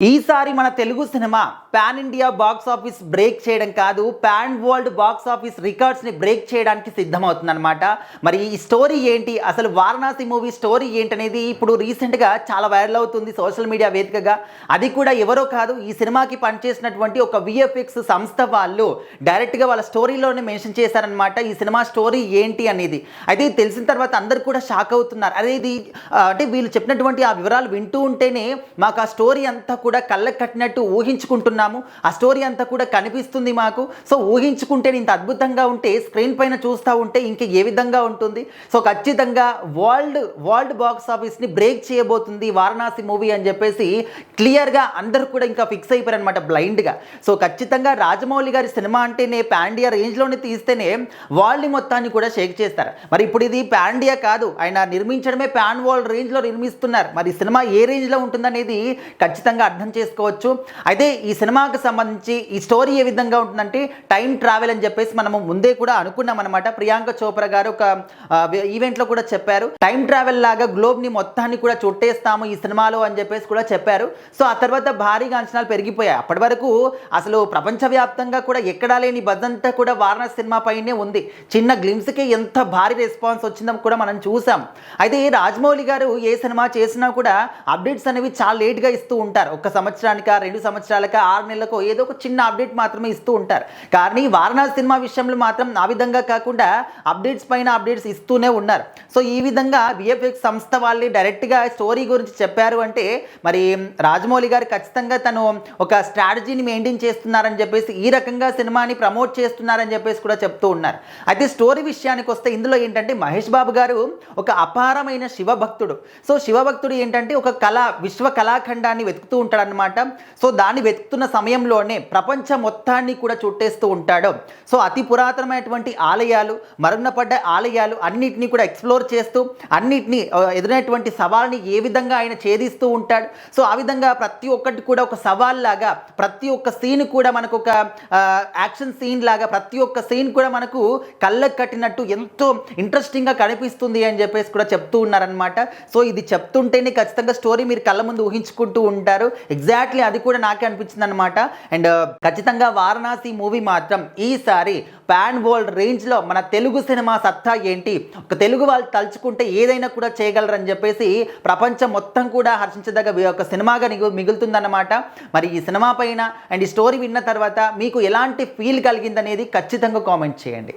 ఈసారి మన Telugu cinema pan India box office break చేయడం కాదు, పాన్ వరల్డ్ బాక్స్ ఆఫీస్ రికార్డ్స్ని బ్రేక్ చేయడానికి సిద్ధమవుతుందన్నమాట. మరి ఈ స్టోరీ ఏంటి, అసలు వారణాసి మూవీ స్టోరీ ఏంటనేది ఇప్పుడు రీసెంట్గా చాలా వైరల్ అవుతుంది సోషల్ మీడియా వేదికగా. అది కూడా ఎవరో కాదు, ఈ సినిమాకి పనిచేసినటువంటి ఒక విఎఫ్ఎక్స్ సంస్థ వాళ్ళు డైరెక్ట్గా వాళ్ళ స్టోరీలోనే మెన్షన్ చేశారనమాట ఈ సినిమా స్టోరీ ఏంటి అనేది. అయితే ఇది తెలిసిన తర్వాత అందరు కూడా షాక్ అవుతున్నారు. అదే ఇది అంటే వీళ్ళు చెప్పినటువంటి ఆ వివరాలు వింటూ ఉంటేనే మాకు ఆ స్టోరీ అంతా కూడా కళ్ళకు కట్టినట్టు ఊహించుకుంటున్నాము. ఆ స్టోరీ అంతా కూడా కనిపిస్తుంది మాకు. సో ఊహించుకుంటే ఇంత అద్భుతంగా ఉంటే స్క్రీన్ పైన చూస్తూ ఉంటే ఇంక ఏ విధంగా ఉంటుంది. సో ఖచ్చితంగా వరల్డ్ బాక్స్ ఆఫీస్ని బ్రేక్ చేయబోతుంది వారణాసి మూవీ అని చెప్పేసి క్లియర్గా అందరూ కూడా ఇంకా ఫిక్స్ అయిపోయారు అనమాట బ్లైండ్గా. సో ఖచ్చితంగా రాజమౌళి గారి సినిమా అంటేనే పాండియా రేంజ్లోనే తీస్తేనే వాళ్ళని మొత్తాన్ని కూడా షేక్ చేస్తారు. మరి ఇప్పుడు ఇది పాండియా కాదు, ఆయన నిర్మించడమే పాన్ వరల్డ్ రేంజ్లో నిర్మిస్తున్నారు. మరి సినిమా ఏ రేంజ్లో ఉంటుందనేది ఖచ్చితంగా అర్థం చేసుకోవచ్చు. అయితే ఈ సినిమాకి సంబంధించి ఈ స్టోరీ ఏ విధంగా ఉంటుందంటే టైం ట్రావెల్ అని చెప్పేసి మనము ముందే కూడా అనుకున్నాం అనమాట. ప్రియాంక చోప్రా గారు ఒక ఈవెంట్లో కూడా చెప్పారు, టైం ట్రావెల్ లాగా గ్లోబ్ని మొత్తాన్ని కూడా చుట్టేస్తాము ఈ సినిమాలో అని చెప్పేసి కూడా చెప్పారు. సో ఆ తర్వాత భారీగా అంచనాలు పెరిగిపోయాయి. అప్పటి వరకు అసలు ప్రపంచవ్యాప్తంగా కూడా ఎక్కడా లేని బజ్ అంతా కూడా వారణాసి సినిమా పైనే ఉంది. చిన్న గ్లిమ్స్కి ఎంత భారీ రెస్పాన్స్ వచ్చిందో కూడా మనం చూసాం. అయితే రాజమౌళి గారు ఏ సినిమా చేసినా కూడా అప్డేట్స్ అనేవి చాలా లేట్గా ఇస్తూ ఉంటారు. ఒక సంవత్సరానిక 2 సంవత్సరాలక 6 నెలలకు ఏదో ఒక చిన్న అప్డేట్ మాత్రమే ఇస్తూ ఉంటారు. కానీ వారణాసి సినిమా విషయంలో మాత్రం ఆ విధంగా కాకుండా అప్డేట్స్ పైన అప్డేట్స్ ఇస్తూనే ఉన్నారు. సో ఈ విధంగా విఎఫ్ఎక్స్ సంస్థ వాళ్ళే డైరెక్ట్గా స్టోరీ గురించి చెప్పారు అంటే మరి రాజమౌళి గారు ఖచ్చితంగా తను ఒక స్ట్రాటజీని మెయింటైన్ చేస్తున్నారని చెప్పేసి ఈ రకంగా సినిమాని ప్రమోట్ చేస్తున్నారని చెప్పేసి కూడా చెప్తూ ఉన్నారు. అయితే స్టోరీ విషయానికి వస్తే ఇందులో ఏంటంటే మహేష్ బాబు గారు ఒక అపారమైన శివభక్తుడు. సో శివభక్తుడు ఏంటంటే ఒక విశ్వ కళాఖండాన్ని వెతుకుతూ ఉంటాడనమాట. సో దాన్ని వెతుకుతున్న సమయంలోనే ప్రపంచం మొత్తాన్ని కూడా చుట్టేస్తూ ఉంటాడు. సో అతి పురాతనమైనటువంటి ఆలయాలు, మరుగునపడ్డ ఆలయాలు అన్నిటినీ కూడా ఎక్స్ప్లోర్ చేస్తూ అన్నిటినీ ఎదురైనటువంటి సవాల్ని ఏ విధంగా ఆయన ఛేదిస్తూ ఉంటాడు. సో ఆ విధంగా ప్రతి ఒక్కటి కూడా ఒక సవాల్ లాగా, ప్రతి ఒక్క సీన్ కూడా మనకు ఒక యాక్షన్ సీన్ లాగా, ప్రతి ఒక్క సీన్ కూడా మనకు కళ్ళకు కట్టినట్టు ఎంతో ఇంట్రెస్టింగ్గా కనిపిస్తుంది అని చెప్పేసి కూడా చెప్తూ ఉన్నారనమాట. సో ఇది చెప్తుంటేనే ఖచ్చితంగా స్టోరీ మీరు కళ్ళ ముందు ఊహించుకుంటూ ఉంటారు. ఎగ్జాక్ట్లీ అది కూడా నాకే అనిపించింది అనమాట. అండ్ ఖచ్చితంగా వారణాసి మూవీ మాత్రం ఈసారి పాన్ వరల్డ్ రేంజ్లో మన తెలుగు సినిమా సత్తా ఏంటి, ఒక తెలుగు వాళ్ళు తలుచుకుంటే ఏదైనా కూడా చేయగలరని చెప్పేసి ప్రపంచం మొత్తం కూడా హర్షించదగ్గ ఒక సినిమాగా మిగులుతుందన్నమాట. మరి ఈ సినిమా పైన అండ్ ఈ స్టోరీ విన్న తర్వాత మీకు ఎలాంటి ఫీల్ కలిగిందనేది ఖచ్చితంగా కామెంట్ చేయండి.